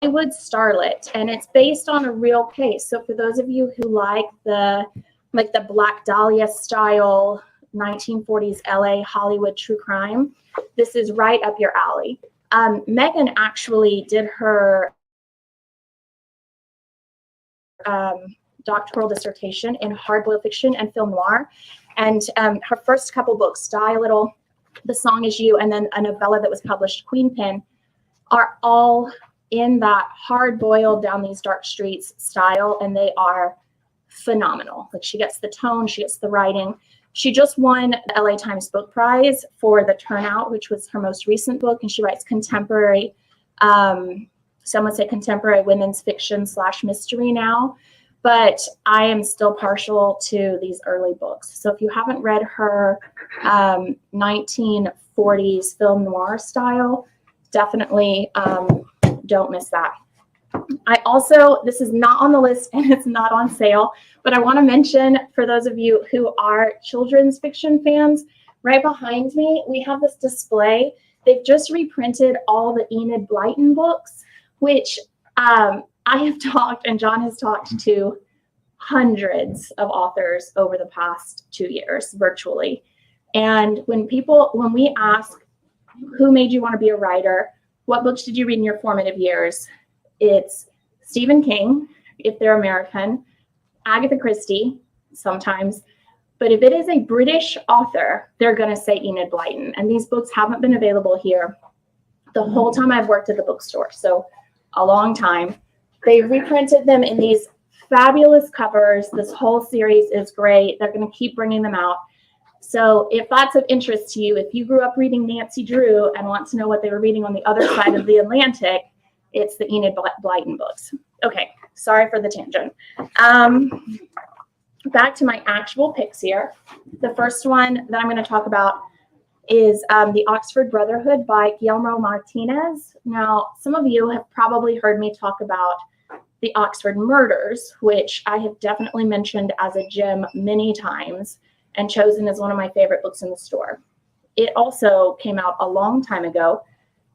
Hollywood starlet, and it's based on a real case. So for those of you who like the like the Black Dahlia style 1940s LA Hollywood true crime, this is right up your alley. Megan actually did her doctoral dissertation in hard-boiled fiction and film noir, and her first couple books, Die a Little, The Song Is You, and then a novella that was published, Queen Pin, are all in that hard-boiled down these dark streets style, and they are phenomenal. Like, she gets the tone, she gets the writing. She just won the LA Times Book Prize for The Turnout, which was her most recent book, and she writes contemporary, some would say contemporary women's fiction / mystery now, but I am still partial to these early books. So if you haven't read her 1940s film noir style, definitely don't miss that. I also, this is not on the list and it's not on sale, but I want to mention for those of you who are children's fiction fans, right behind me, we have this display. They've just reprinted all the Enid Blyton books, which I have talked and John has talked to hundreds of authors over the past 2 years virtually. And when we ask, who made you want to be a writer? What books did you read in your formative years? It's Stephen King, if they're American, Agatha Christie, sometimes. But if it is a British author, they're going to say Enid Blyton. And these books haven't been available here the whole time I've worked at the bookstore. So a long time. They've reprinted them in these fabulous covers. This whole series is great. They're going to keep bringing them out. So if that's of interest to you, if you grew up reading Nancy Drew and want to know what they were reading on the other side of the Atlantic, it's the Enid Blyton books. Okay, sorry for the tangent. Back to my actual picks here. The first one that I'm going to talk about is The Oxford Brotherhood by Guillermo Martinez. Now, some of you have probably heard me talk about The Oxford Murders, which I have definitely mentioned as a gem many times and chosen as one of my favorite books in the store. It also came out a long time ago,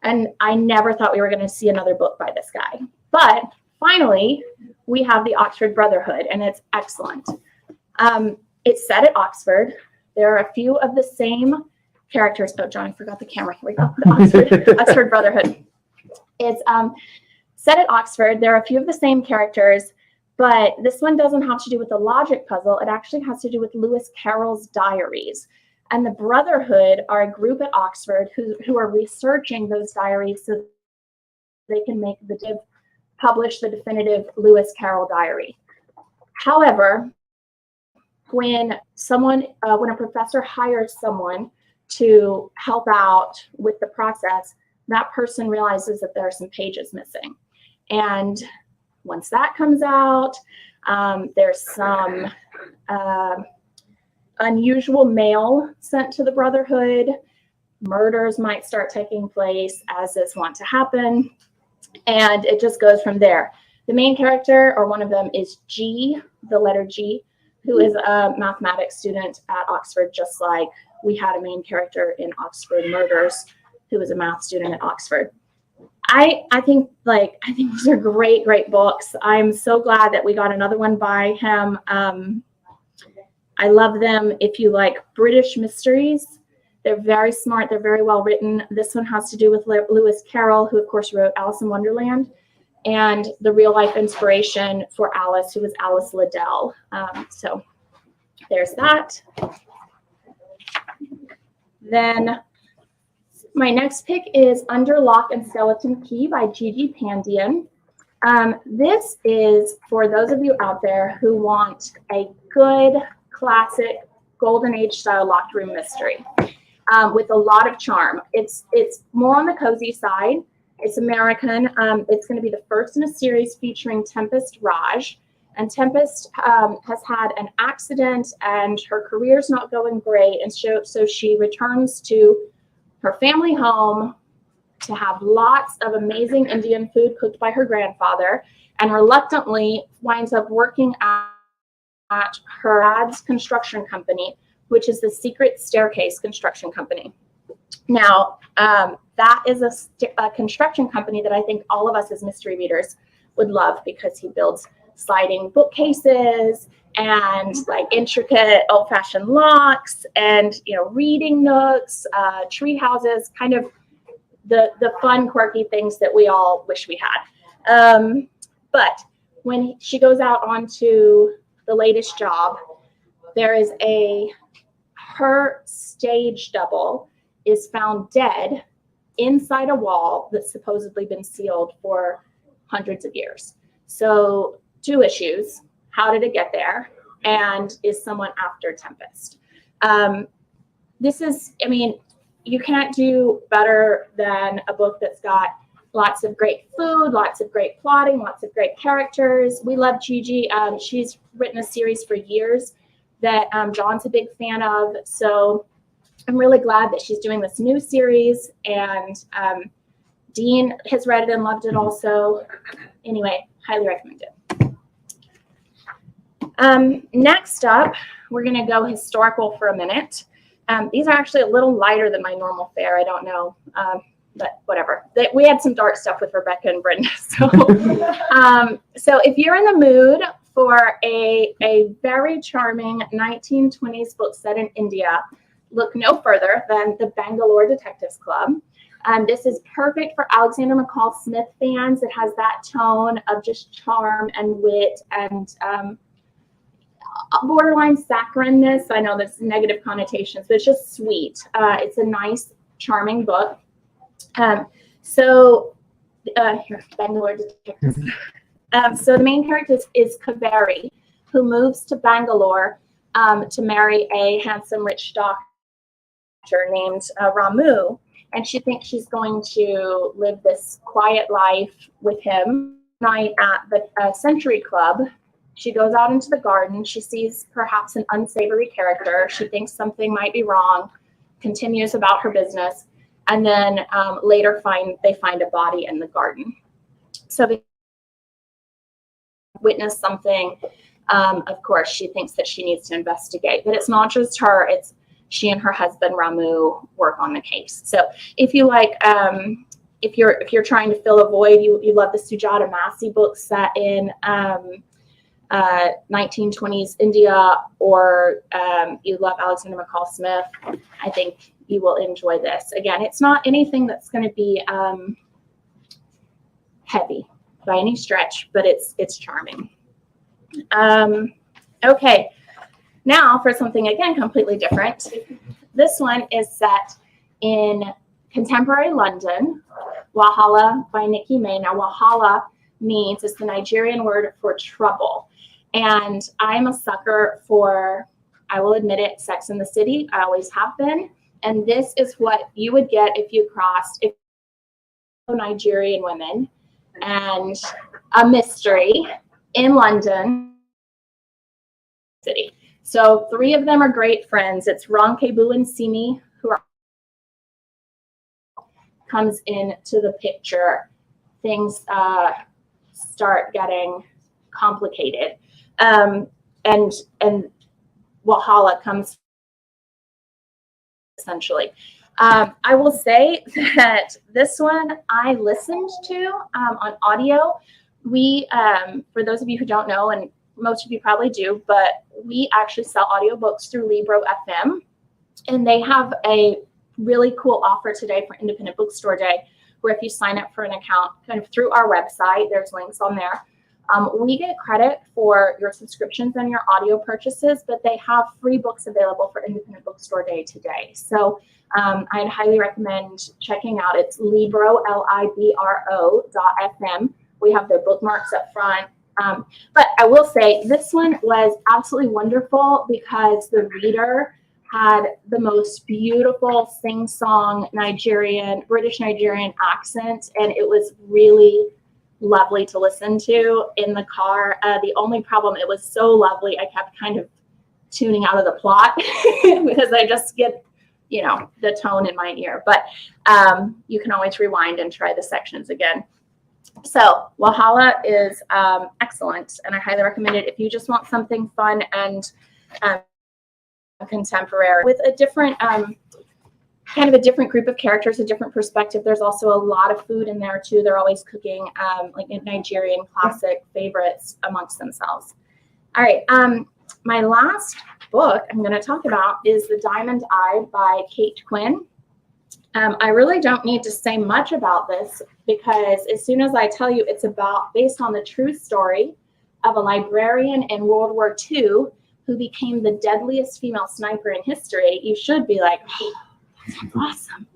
and I never thought we were going to see another book by this guy. But finally, we have The Oxford Brotherhood, and it's excellent. It's set at Oxford. There are a few of the same characters. Oh, John, I forgot the camera. Here we go. The Oxford Brotherhood. It's set at Oxford. There are a few of the same characters, but this one doesn't have to do with the logic puzzle. It actually has to do with Lewis Carroll's diaries. And the Brotherhood are a group at Oxford who are researching those diaries so they can publish the definitive Lewis Carroll diary. However, when a professor hires someone to help out with the process, that person realizes that there are some pages missing. And once that comes out, there's some unusual mail sent to the Brotherhood. Murders might start taking place, as is wont to happen. And it just goes from there. The main character, or one of them, is G, the letter G, who is a mathematics student at Oxford, just like we had a main character in Oxford Murders who was a math student at Oxford. I think these are great, great books. I'm so glad that we got another one by him. I love them. If you like British mysteries, they're very smart. They're very well written. This one has to do with Lewis Carroll, who of course wrote Alice in Wonderland, and the real life inspiration for Alice, who was Alice Liddell. So there's that. Then my next pick is Under Lock and Skeleton Key by Gigi Pandian. This is for those of you out there who want a good, classic, golden age style locked room mystery with a lot of charm. It's more on the cozy side. It's American. It's going to be the first in a series featuring Tempest Raj. And Tempest has had an accident and her career's not going great. And so she returns to her family home to have lots of amazing Indian food cooked by her grandfather, and reluctantly winds up working at her dad's construction company, which is the Secret Staircase construction company. Now, that is a construction company that I think all of us as mystery readers would love, because he builds sliding bookcases and like intricate old-fashioned locks and, you know, reading nooks, tree houses, kind of the fun, quirky things that we all wish we had. But when she goes out onto the latest job, there is her stage double is found dead inside a wall that's supposedly been sealed for hundreds of years. So 2 issues. How did it get there? And is someone after Tempest? This is, I mean, you can't do better than a book that's got lots of great food, lots of great plotting, lots of great characters. We love Gigi. She's written a series for years that John's a big fan of. So I'm really glad that she's doing this new series. And Dean has read it and loved it also. Anyway, highly recommend it. Next up, we're going to go historical for a minute. These are actually a little lighter than my normal fare. I don't know, but whatever. We had some dark stuff with Rebecca and Brenda. So, so if you're in the mood for a very charming 1920s book set in India, look no further than the Bangalore Detectives Club. This is perfect for Alexander McCall Smith fans. It has that tone of just charm and wit and borderline saccharineness. I know there's negative connotations, but it's just sweet. It's a nice, charming book. So here, Bangalore Detectives. So the main character is Kaveri, who moves to Bangalore to marry a handsome, rich doctor named Ramu. And she thinks she's going to live this quiet life with him. Night at the Century Club, she goes out into the garden. She sees perhaps an unsavory character. She thinks something might be wrong, continues about her business, and then later they find a body in the garden. So they witness something. Of course, she thinks that she needs to investigate, but it's not just her. It's she and her husband Ramu work on the case. So if you like, if you're trying to fill a void, you love the Sujata Massey book set in 1920s India, or you love Alexander McCall Smith, I think you will enjoy this. Again, it's not anything that's going to be heavy by any stretch, but it's charming. Okay, now for something again completely different. This one is set in contemporary London, Wahala by Nikki May. Now, Wahala is the Nigerian word for trouble. And I'm a sucker for, I will admit it, Sex in the City. I always have been. And this is what you would get if you crossed Nigerian women and a mystery in London City. So 3 of them are great friends. It's Ronkebu and Simi, who comes into the picture. Things start getting complicated. And Wahala comes essentially. I will say that this one I listened to on audio. We, for those of you who don't know, and most of you probably do, but we actually sell audiobooks through Libro FM, and they have a really cool offer today for Independent Bookstore Day, where if you sign up for an account kind of through our website, there's links on there. We get credit for your subscriptions and your audio purchases, but they have free books available for Independent Bookstore Day today. So I'd highly recommend checking out. It's Libro, Libro.fm. We have their bookmarks up front. But I will say this one was absolutely wonderful because the reader had the most beautiful sing-song British Nigerian accent, and it was really lovely to listen to in the car. The only problem, it was so lovely, I kept kind of tuning out of the plot because I just get, the tone in my ear. But you can always rewind and try the sections again. So Wahala is excellent, and I highly recommend it if you just want something fun and contemporary with a different kind of a different group of characters, a different perspective. There's also a lot of food in there too. They're always cooking like Nigerian classic favorites amongst themselves. All right, my last book I'm going to talk about is The Diamond Eye by Kate Quinn. I really don't need to say much about this because as soon as I tell you it's based on the true story of a librarian in World War II who became the deadliest female sniper in history, you should be like, oh, that's awesome.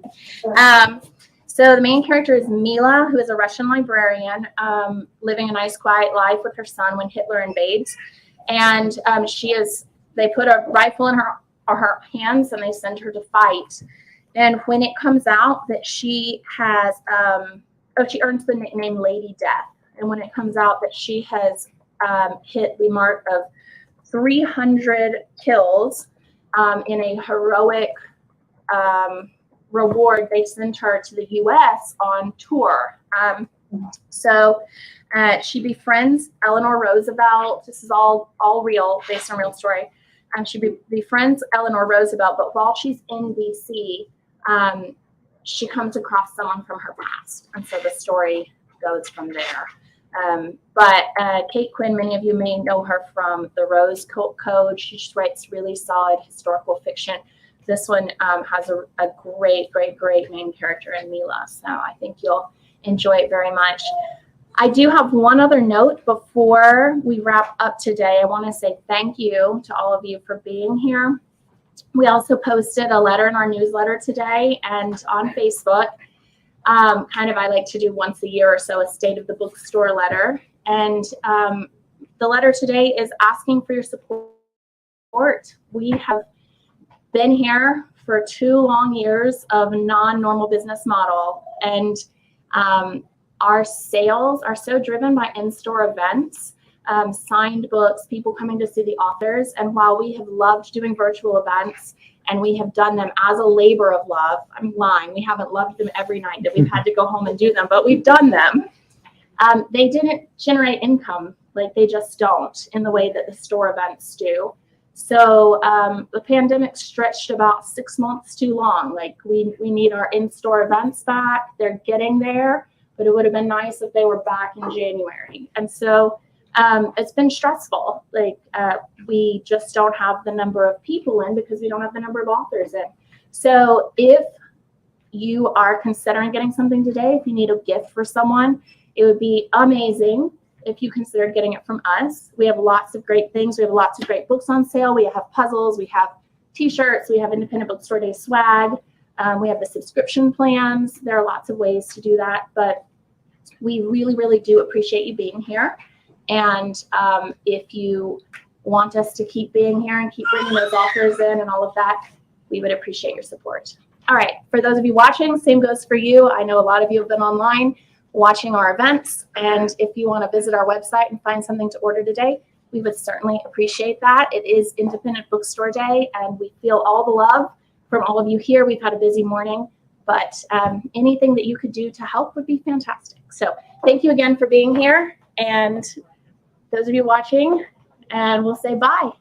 So the main character is Mila, who is a Russian librarian living a nice, quiet life with her son when Hitler invades. And they put a rifle in her hands and they send her to fight. And when it comes out that she has, she earns the nickname Lady Death. And when it comes out that she has hit the mark of 300 kills in a heroic reward, they sent her to the U.S. on tour. So she befriends Eleanor Roosevelt. This is all real, based on real story. She befriends Eleanor Roosevelt, but while she's in D.C., she comes across someone from her past. And so the story goes from there. But Kate Quinn, many of you may know her from The Rose Code. She just writes really solid historical fiction. This one has a great main character in Mila. So I think you'll enjoy it very much. I do have one other note before we wrap up today. I want to say thank you to all of you for being here. We also posted a letter in our newsletter today and on Facebook. I like to do once a year or so a State of the Bookstore letter. And the letter today is asking for your support. We have been here for 2 long years of non-normal business model. And our sales are so driven by in-store events, signed books, people coming to see the authors. And while we have loved doing virtual events and we have done them as a labor of love, I'm lying, we haven't loved them every night that we've had to go home and do them, but we've done them. They didn't generate income, like they just don't in the way that the store events do. So the pandemic stretched about 6 months too long. Like we need our in-store events back. They're getting there, but it would have been nice if they were back in January. And so it's been stressful. Like we just don't have the number of people in because we don't have the number of authors in. So if you are considering getting something today, if you need a gift for someone, it would be amazing if you considered getting it from us. We have lots of great things. We have lots of great books on sale. We have puzzles. We have t-shirts. We have Independent Bookstore Day swag. We have the subscription plans. There are lots of ways to do that, but we really do appreciate you being here. And if you want us to keep being here and keep bringing those authors in and all of that, we would appreciate your support. All right, for those of you watching, same goes for you. I know a lot of you have been online watching our events, and if you want to visit our website and find something to order today, we would certainly appreciate that. It is Independent Bookstore Day, and we feel all the love from all of you here. We've had a busy morning, but anything that you could do to help would be fantastic. So thank you again for being here, and those of you watching, and we'll say bye.